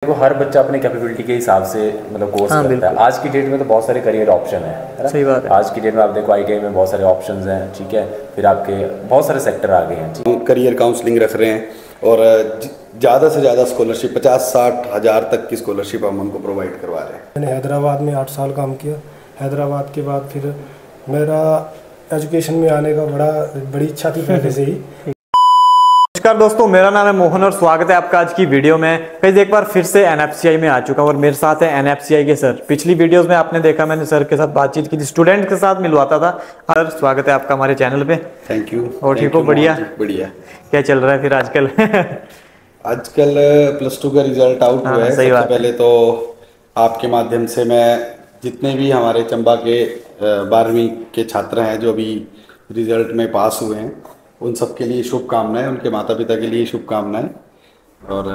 देखो हर बच्चा अपने कैपेबिलिटी के हिसाब से मतलब कोर्स करता है। आज की डेट में तो बहुत सारे करियर ऑप्शन है। सही बात है। आज की डेट में आप देखो आईटीआई में बहुत सारे ऑप्शंस हैं, ठीक है। फिर आपके बहुत सारे सेक्टर आ गए हैं। करियर काउंसलिंग रख रहे हैं और ज़्यादा से ज़्यादा स्कॉलरशिप 50-60 हज़ार तक की स्कॉलरशिप हम उनको प्रोवाइड करवा रहे हैं। मैंने हैदराबाद में 8 साल काम किया। हैदराबाद के बाद फिर मेरा एजुकेशन में आने का बड़ी इच्छा थी पहले से ही। नमस्कार दोस्तों, मेरा नाम है मोहन और स्वागत है आपका आज की वीडियो में। फिर एक बार फिर से एनएफसीआई में आ चुका हूं और मेरे साथ है एनएफसीआई के सर। पिछली वीडियोस में आपने देखा मैंने सर के साथ बातचीत की थी, स्टूडेंट के साथ मिलवाता था। सर स्वागत है आपका हमारे चैनल पे। Thank you. और ठीक हो? बढ़िया बढ़िया। क्या चल रहा है फिर आजकल? आजकल +2 का रिजल्ट आउट हुआ है। सबसे पहले तो आपके माध्यम से मैं जितने भी हमारे चंबा के 12वीं के छात्र हैं जो अभी रिजल्ट में पास हुए हैं उन सब के लिए शुभकामनाएं, उनके माता पिता के लिए शुभकामनाएं और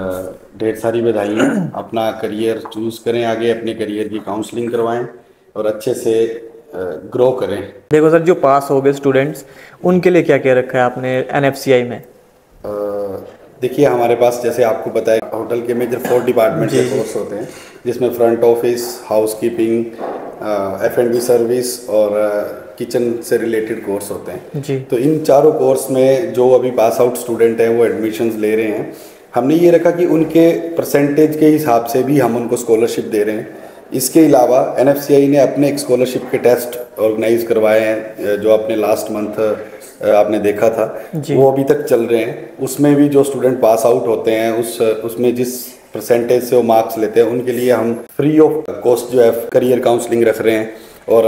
ढेर सारी बधाइयाँ। अपना करियर चूज़ करें, आगे अपने करियर की काउंसलिंग करवाएं और अच्छे से ग्रो करें। देखो सर, जो पास हो गए स्टूडेंट्स उनके लिए क्या क्या रखा है आपने एनएफसीआई में? देखिए हमारे पास जैसे आपको पता है होटल के मेजर 4 डिपार्टमेंट के कोर्स होते हैं, जिसमें front office, housekeeping, F&B service और किचन से रिलेटेड कोर्स होते हैं जी। तो इन चारों कोर्स में जो अभी पास आउट स्टूडेंट हैं वो एडमिशन्स ले रहे हैं। हमने ये रखा कि उनके परसेंटेज के हिसाब से भी हम उनको स्कॉलरशिप दे रहे हैं। इसके अलावा एनएफसीआई ने अपने एक स्कॉलरशिप के टेस्ट ऑर्गेनाइज करवाए हैं जो अपने लास्ट मंथ आपने देखा था, वो अभी तक चल रहे हैं। उसमें भी जो स्टूडेंट पास आउट होते हैं उसमें जिस परसेंटेज से वो मार्क्स लेते हैं उनके लिए हम फ्री ऑफ कॉस्ट जो है करियर काउंसलिंग रख रहे हैं और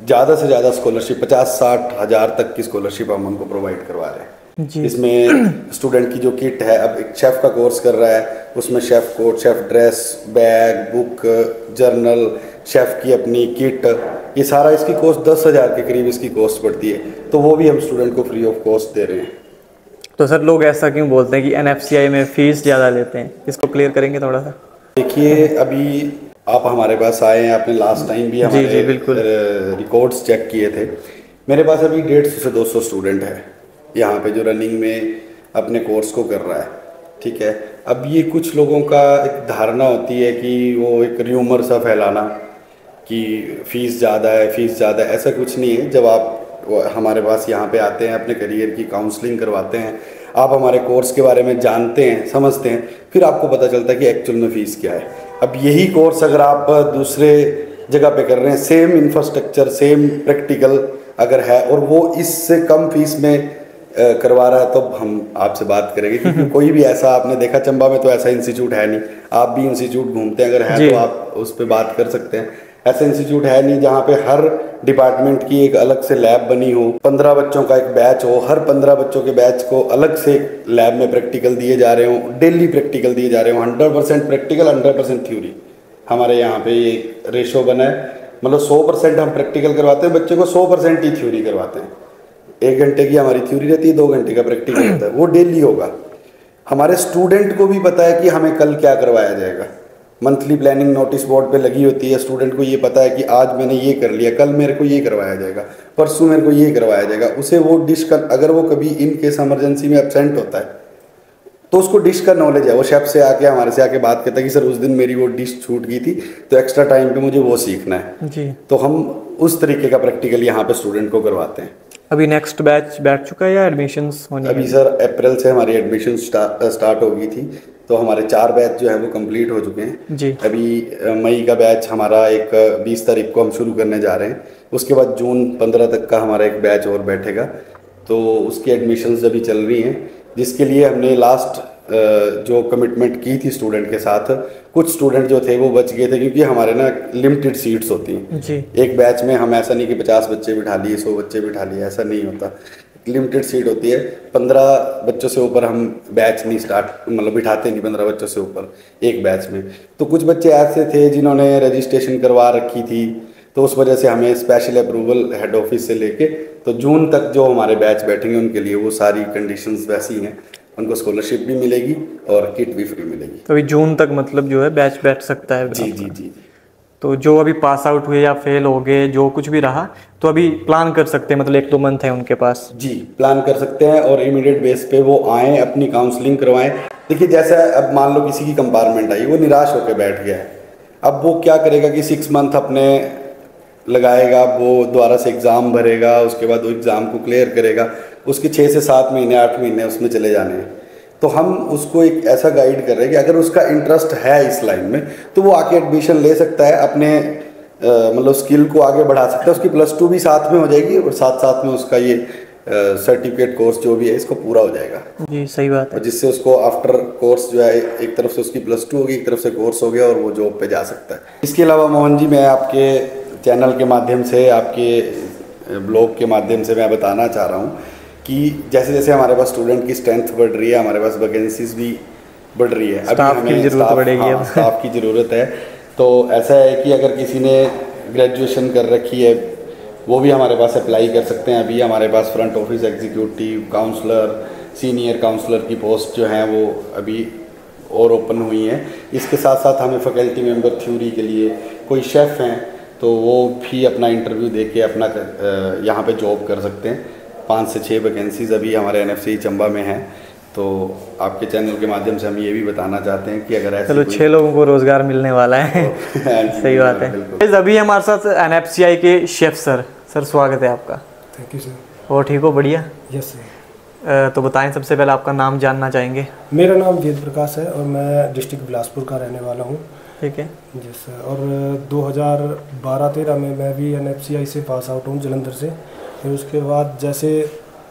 ज़्यादा से ज़्यादा स्कॉलरशिप 50-60 हज़ार तक की स्कॉलरशिप हम उनको प्रोवाइड करवा रहे हैं। इसमें स्टूडेंट की जो किट है, अब एक शेफ़ का कोर्स कर रहा है, उसमें chef coat, chef dress, bag, book, journal, chef की अपनी किट, ये सारा इसकी कॉस्ट 10,000 के करीब इसकी कॉस्ट पड़ती है। तो वो भी हम स्टूडेंट को फ्री ऑफ कॉस्ट दे रहे हैं। तो सर लोग ऐसा क्यों बोलते हैं कि एनएफसीआई में फीस ज़्यादा लेते हैं? इसको क्लियर करेंगे थोड़ा सा। देखिए अभी आप हमारे पास आए हैं, आपने लास्ट टाइम भी हमारे रिकॉर्ड्स चेक किए थे। मेरे पास अभी 150 से 200 स्टूडेंट है यहाँ पे जो रनिंग में अपने कोर्स को कर रहा है, ठीक है। अब ये कुछ लोगों का एक धारणा होती है कि वो एक र्यूमर सा फैलाना कि फ़ीस ज़्यादा है, फ़ीस ज़्यादा है, ऐसा कुछ नहीं है। जब आप हमारे पास यहाँ पे आते हैं, अपने करियर की काउंसलिंग करवाते हैं, आप हमारे कोर्स के बारे में जानते हैं, समझते हैं, फिर आपको पता चलता है कि एक्चुअल में फ़ीस क्या है। अब यही कोर्स अगर आप दूसरे जगह पे कर रहे हैं, सेम इंफ्रास्ट्रक्चर, सेम प्रैक्टिकल अगर है और वो इससे कम फीस में करवा रहा है तो हम आपसे बात करेंगे। क्योंकि कोई भी ऐसा आपने देखा चंबा में तो ऐसा इंस्टीट्यूट है नहीं। आप भी इंस्टीट्यूट घूमते हैं, अगर है तो आप उस पर बात कर सकते हैं। ऐसा इंस्टीट्यूट है नहीं जहाँ पे हर डिपार्टमेंट की एक अलग से लैब बनी हो, 15 बच्चों का एक बैच हो, हर 15 बच्चों के बैच को अलग से लैब में प्रैक्टिकल दिए जा रहे हों, डेली प्रैक्टिकल दिए जा रहे हों, 100% प्रैक्टिकल 100% थ्योरी। हमारे यहाँ पे ये रेशो बना है, मतलब 100% हम प्रैक्टिकल करवाते हैं, बच्चे को 100% ही थ्योरी करवाते हैं। 1 घंटे की हमारी थ्योरी रहती है, 2 घंटे का प्रैक्टिकल रहता है, वो डेली होगा। हमारे स्टूडेंट को भी पता है कि हमें कल क्या करवाया जाएगा। मंथली प्लानिंग नोटिस बोर्ड पे लगी होती है, स्टूडेंट को ये पता है कि आज मैंने ये कर लिया, कल मेरे को ये करवाया जाएगा, परसों मेरे को ये करवाया जाएगा। उसे वो डिश का, अगर वो कभी इन केस इमरजेंसी में एब्सेंट होता है तो उसको डिश का नॉलेज है। वो शेफ से आके, हमारे से आके बात करता है कि सर उस दिन मेरी वो डिश छूट गई थी तो एक्स्ट्रा टाइम पे मुझे वो सीखना है जी। तो हम उस तरीके का प्रैक्टिकल यहाँ पे स्टूडेंट को करवाते हैं। अभी नेक्स्ट बैच बैठ चुका है या एडमिशन्स होनी है? अभी सर अप्रैल से हमारी एडमिशन स्टार्ट हो गई थी, तो हमारे 4 बैच जो है वो कंप्लीट हो चुके हैं जी। अभी मई का बैच हमारा एक 20 तारीख को हम शुरू करने जा रहे हैं। उसके बाद जून 15 तक का हमारा एक बैच और बैठेगा, तो उसकी एडमिशन्स अभी चल रही हैं, जिसके लिए हमने लास्ट जो कमिटमेंट की थी स्टूडेंट के साथ, कुछ स्टूडेंट जो थे वो बच गए थे क्योंकि हमारे ना लिमिटेड सीट्स होती हैं जी। एक बैच में हम ऐसा नहीं कि 50 बच्चे बिठा लिए, 100 बच्चे बिठा लिए, ऐसा नहीं होता। लिमिटेड सीट होती है। 15 बच्चों से ऊपर हम बैच नहीं बिठाते नहीं 15 बच्चों से ऊपर एक बैच में। तो कुछ बच्चे ऐसे थे जिन्होंने रजिस्ट्रेशन करवा रखी थी, तो उस वजह से हमें स्पेशल अप्रूवल हेड ऑफिस से लेके तो जून तक जो हमारे बैच बैठेंगे उनके लिए वो सारी कंडीशंस वैसी हैं। उनको स्कॉलरशिप भी मिलेगी और किट भी फ्री मिलेगी। तो अभी जून तक मतलब जो है बैच बैठ सकता है? जी जी जी। तो जो अभी पास आउट हुए या फेल हो गए, जो कुछ भी रहा, तो अभी प्लान कर सकते हैं, मतलब 1-2 मंथ है उनके पास? जी प्लान कर सकते हैं और इमीडिएट बेस पे वो आएँ, अपनी काउंसलिंग करवाएं। देखिए जैसा अब मान लो किसी की कंपार्टमेंट आई, वो निराश होकर बैठ गया है, अब वो क्या करेगा कि 6 मंथ अपने लगाएगा, वो दोबारा से एग्ज़ाम भरेगा, उसके बाद वो एग्ज़ाम को क्लियर करेगा, उसके 6 से 7 महीने 8 महीने उसमें चले जाने हैं। तो हम उसको एक ऐसा गाइड कर रहे हैं कि अगर उसका इंटरेस्ट है इस लाइन में तो वो आके एडमिशन ले सकता है, अपने मतलब स्किल को आगे बढ़ा सकता है, उसकी +2 भी साथ में हो जाएगी और साथ साथ में उसका ये सर्टिफिकेट कोर्स जो भी है इसको पूरा हो जाएगा। जी सही बात है। जिससे उसको आफ्टर कोर्स जो है एक तरफ से उसकी +2 होगी, एक तरफ से कोर्स हो गया और वो जॉब पे जा सकता है। इसके अलावा मोहन जी, मैं आपके चैनल के माध्यम से, आपके ब्लॉग के माध्यम से मैं बताना चाह रहा हूँ कि जैसे जैसे हमारे पास स्टूडेंट की स्ट्रेंथ बढ़ रही है, हमारे पास वैकेंसीज भी बढ़ रही है, अभी हमें स्टाफ की ज़रूरत है। तो ऐसा है कि अगर किसी ने ग्रेजुएशन कर रखी है वो भी हमारे पास अप्लाई कर सकते हैं। अभी हमारे पास front office executive, counsellor, senior counsellor की पोस्ट जो हैं वो अभी और ओपन हुई हैं। इसके साथ साथ हमें फैकल्टी मेंबर थ्योरी के लिए कोई शेफ़ हैं तो वो भी अपना इंटरव्यू दे के अपना यहाँ पे जॉब कर सकते हैं। 5 से 6 वैकेंसीज़ अभी हमारे NFCI चंबा में हैं। तो आपके चैनल के माध्यम से हम ये भी बताना चाहते हैं कि अगर ऐसे चलो 6 लोगों को रोजगार मिलने वाला है। सही बात है। अभी हमारे साथ NFCI के शेफ सर स्वागत है आपका। Thank you sir. और ठीक हो? बढ़िया। Yes sir. तो बताएं, सबसे पहले आपका नाम जानना चाहेंगे। मेरा नाम वेद प्रकाश है और मैं डिस्ट्रिक्ट बिलासपुर का रहने वाला हूँ। ठीक है जी सर। और 2012-13 में मैं भी NFCI से पास आउट हूँ जलंधर से। फिर उसके बाद जैसे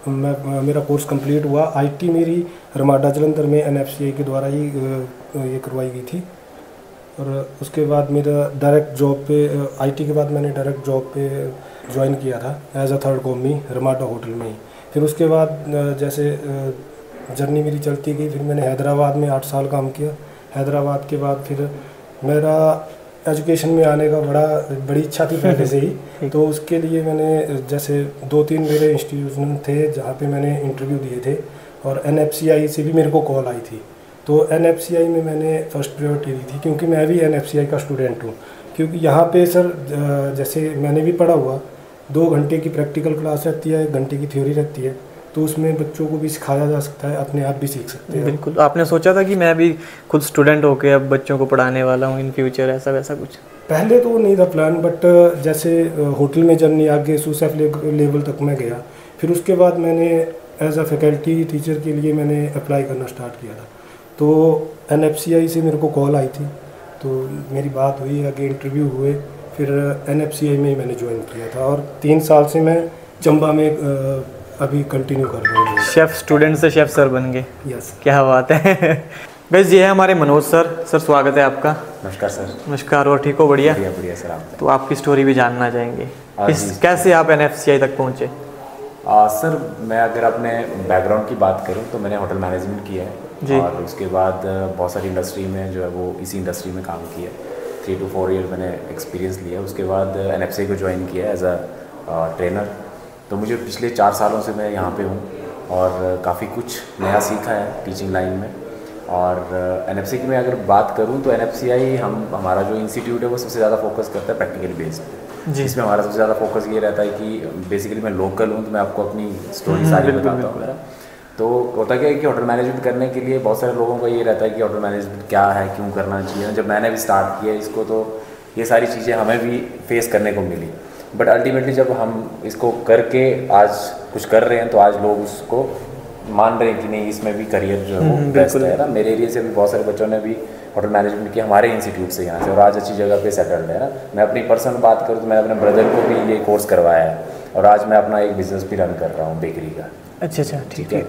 मेरा कोर्स कंप्लीट हुआ, IT मेरी रमाडा जलंधर में NFCI के द्वारा ही ये करवाई गई थी। और उसके बाद मेरा डायरेक्ट जॉब पे IT के बाद मैंने डायरेक्ट जॉब पे ज्वाइन किया था as a third commis Ramada hotel में ही। फिर उसके बाद जैसे जर्नी मेरी चलती गई, फिर मैंने हैदराबाद में 8 साल काम किया। हैदराबाद के बाद फिर मेरा एजुकेशन में आने का बड़ी इच्छा थी पहले से ही। तो उसके लिए मैंने जैसे 2-3 मेरे इंस्टीट्यूशन थे जहाँ पे मैंने इंटरव्यू दिए थे और NFCI से भी मेरे को कॉल आई थी। तो NFCI में मैंने फर्स्ट प्रायोरिटी दी थी क्योंकि मैं भी NFCI का स्टूडेंट हूँ। क्योंकि यहाँ पे सर जैसे मैंने भी पढ़ा हुआ, 2 घंटे की प्रैक्टिकल क्लास रहती है, 1 घंटे की थ्योरी रहती है, तो उसमें बच्चों को भी सिखाया जा सकता है, अपने आप भी सीख सकते हैं। बिल्कुल। आपने सोचा था कि मैं भी खुद स्टूडेंट होकर अब बच्चों को पढ़ाने वाला हूँ इन फ्यूचर, ऐसा वैसा कुछ? पहले तो नहीं था प्लान, बट जैसे होटल में जर्नी आगे सूसेफ लेवल तक मैं गया। फिर उसके बाद मैंने एज अ फैकल्टी टीचर के लिए मैंने अप्लाई करना स्टार्ट किया था। तो NFCI से मेरे को कॉल आई थी, तो मेरी बात हुई, आगे इंटरव्यू हुए, फिर NFCI में ही मैंने ज्वाइन किया था और 3 साल से मैं चंबा में अभी कंटिन्यू कर रहा हूँ। शेफ़ स्टूडेंट से शेफ़ सर बन गए। यस। क्या बात है। बस ये है हमारे मनोज सर स्वागत है आपका। नमस्कार सर। नमस्कार। और ठीक हो? बढ़िया बढ़िया सर। आप तो आपकी स्टोरी भी जानना चाहेंगे, कैसे आप NFCI तक पहुँचे? सर मैं अगर अपने बैकग्राउंड की बात करूं तो मैंने होटल मैनेजमेंट किया है और उसके बाद बहुत सारी इंडस्ट्री में जो है वो इसी इंडस्ट्री में काम किया। 3 to 4 ईयर मैंने एक्सपीरियंस लिया। उसके बाद NFCI को ज्वाइन किया एज अ ट्रेनर। तो मुझे पिछले 4 सालों से मैं यहाँ पे हूँ और काफ़ी कुछ नया सीखा है टीचिंग लाइन में। और NFCI की मैं अगर बात करूँ तो NFCI हमारा जो इंस्टीट्यूट है वो सबसे ज़्यादा फोकस करता है प्रैक्टिकल बेस पे। जिसमें हमारा सबसे ज़्यादा फोकस ये रहता है कि बेसिकली मैं लोकल हूँ तो मैं आपको अपनी स्टोरी सारी बताता हूँ मेरा। तो होता क्या है कि होटल मैनेजमेंट करने के लिए बहुत सारे लोगों का ये रहता है कि होटल मैनेजमेंट क्या है, क्यों करना चाहिए। जब मैंने भी स्टार्ट किया इसको तो ये सारी चीज़ें हमें भी फेस करने को मिली, बट अल्टीमेटली जब हम इसको करके आज कुछ कर रहे हैं तो आज लोग उसको मान रहे हैं कि नहीं इसमें भी करियर जो है वो बेस्ट है ना। मेरे एरिया से भी बहुत सारे बच्चों ने भी होटल मैनेजमेंट किया हमारे इंस्टीट्यूट से यहाँ से और आज अच्छी जगह पे सेटल्ड है ना। मैं अपनी पर्सनल बात करूँ तो मैंने अपने ब्रदर को भी ये कोर्स करवाया है और आज मैं अपना एक बिज़नेस भी रन कर रहा हूँ बेकरी का। अच्छा ठीक है।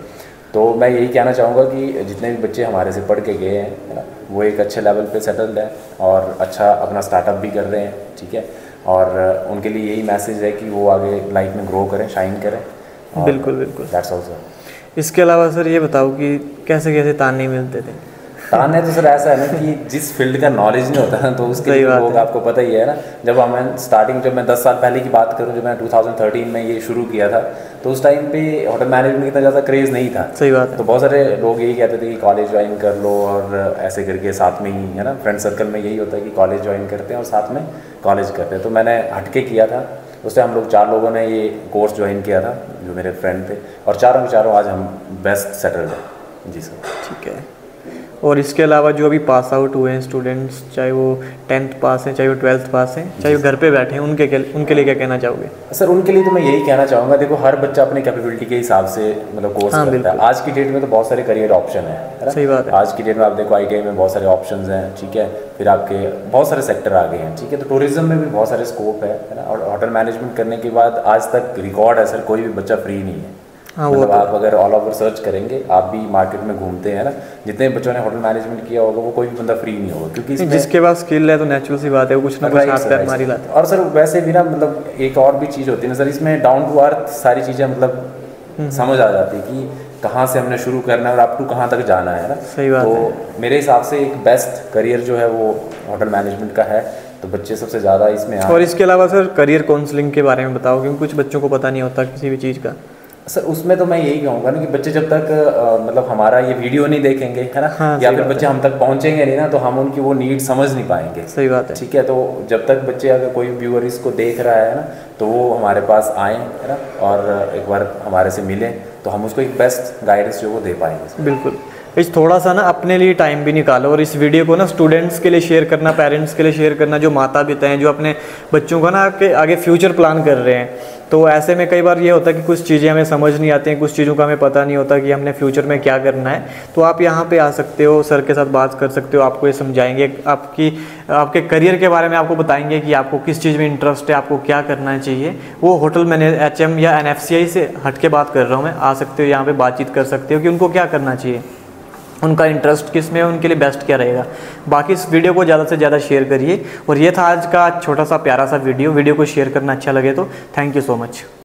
तो मैं यही कहना चाहूँगा कि जितने भी बच्चे हमारे से पढ़ के गए हैं ना वो एक अच्छे लेवल पे सेटल्ड है और अच्छा अपना स्टार्टअप भी कर रहे हैं, ठीक है। और उनके लिए यही मैसेज है कि वो आगे लाइफ में ग्रो करें, शाइन करें। बिल्कुल। That's all sir. इसके अलावा सर ये बताओ कि कैसे कैसे ताने मिलते थे? ताने तो सर ऐसा है ना कि जिस फील्ड का नॉलेज नहीं होता है तो उसके लिए लोग आपको पता ही है ना। जब मैं 10 साल पहले की बात करूं, जब मैं 2013 में ये शुरू किया था तो उस टाइम पे होटल मैनेजमेंट इतना ज़्यादा क्रेज़ नहीं था। सही बात है। तो बहुत सारे लोग यही कहते थे कि कॉलेज ज्वाइन कर लो और ऐसे करके साथ में ही है ना, फ्रेंड सर्कल में यही होता है कि कॉलेज ज्वाइन करते हैं और साथ में कॉलेज करते हैं। तो मैंने हटके किया था। उस टाइम हम लोग 4 लोगों ने ये कोर्स ज्वाइन किया था जो मेरे फ्रेंड थे और चारों के चारों आज हम बेस्ट सेटल्ड हैं। जी सर। ठीक है। और इसके अलावा जो अभी पास आउट हुए हैं स्टूडेंट्स, चाहे वो 10th पास हैं, चाहे वो 12th पास हैं, चाहे वो घर पे बैठे हैं, उनके लिए क्या कहना चाहोगे? सर उनके लिए तो मैं यही कहना चाहूँगा, देखो हर बच्चा अपनी कैपेबिलिटी के हिसाब से मतलब कोर्स करता है। आज की डेट में तो बहुत सारे करियर ऑप्शन है। सही बात है। आज की डेट में आप देखो ITI में बहुत सारे ऑप्शन हैं, ठीक है, फिर आपके बहुत सारे सेक्टर आ गए हैं, ठीक है, तो टूरिज्म में भी बहुत सारे स्कोप है ना। और होटल मैनेजमेंट करने के बाद आज तक रिकॉर्ड है सर, कोई भी बच्चा फ्री नहीं है। हाँ, मतलब आप अगर ऑल ओवर सर्च करेंगे, आप भी मार्केट में घूमते हैं ना, जितने बच्चों ने होटल मैनेजमेंट किया होगा वो कोई भी बंदा फ्री नहीं होगा, क्योंकि जिसके पास स्किल है तो नेचुरल सी बात है, वो कुछ ना कुछ हाथ पैर मार ही लाता है। और सर वैसे भी ना मतलब एक और भी चीज़ होती है ना सर, इसमें डाउन टू अर्थ सारी चीज़ें मतलब समझ आ जाती है कि कहाँ से हमने शुरू करना है और अप टू कहाँ तक जाना है ना। सही बात है। तो मेरे हिसाब से एक बेस्ट करियर जो है वो होटल मैनेजमेंट का है, तो बच्चे सबसे ज़्यादा इसमें। और इसके अलावा सर करियर काउंसलिंग के बारे में बताओ, क्योंकि कुछ बच्चों को पता नहीं होता किसी भी चीज़ का। सर उसमें तो मैं यही कहूँगा ना कि बच्चे जब तक मतलब हमारा ये वीडियो नहीं देखेंगे है ना, हाँ, या फिर बच्चे हम तक पहुँचेंगे नहीं ना, तो हम उनकी वो नीड समझ नहीं पाएंगे। सही बात है। ठीक है, तो जब तक बच्चे अगर कोई व्यूअर इसको देख रहा है ना, तो वो हमारे पास आएँ है ना, और एक बार हमारे से मिलें, तो हम उसको एक बेस्ट गाइडेंस जो वो दे पाएंगे। बिल्कुल। इस थोड़ा सा ना अपने लिए टाइम भी निकालो और इस वीडियो को ना स्टूडेंट्स के लिए शेयर करना, पेरेंट्स के लिए शेयर करना, जो माता पिता हैं जो अपने बच्चों का ना आगे फ्यूचर प्लान कर रहे हैं। तो ऐसे में कई बार ये होता है कि कुछ चीज़ें हमें समझ नहीं आती हैं, कुछ चीज़ों का हमें पता नहीं होता कि हमने फ्यूचर में क्या करना है। तो आप यहाँ पे आ सकते हो, सर के साथ बात कर सकते हो, आपको ये समझाएंगे, आपके करियर के बारे में आपको बताएंगे कि आपको किस चीज़ में इंटरेस्ट है, आपको क्या करना चाहिए। वो होटल मैनेज HM या NFCI से हट के बात कर रहा हूँ मैं, आ सकते हो यहाँ पर बातचीत कर सकते हो कि उनको क्या करना चाहिए, उनका इंटरेस्ट किस में है, उनके लिए बेस्ट क्या रहेगा। बाकी इस वीडियो को ज़्यादा से ज़्यादा शेयर करिए। और ये था आज का छोटा सा प्यारा सा वीडियो को शेयर करना अच्छा लगे तो थैंक यू सो मच।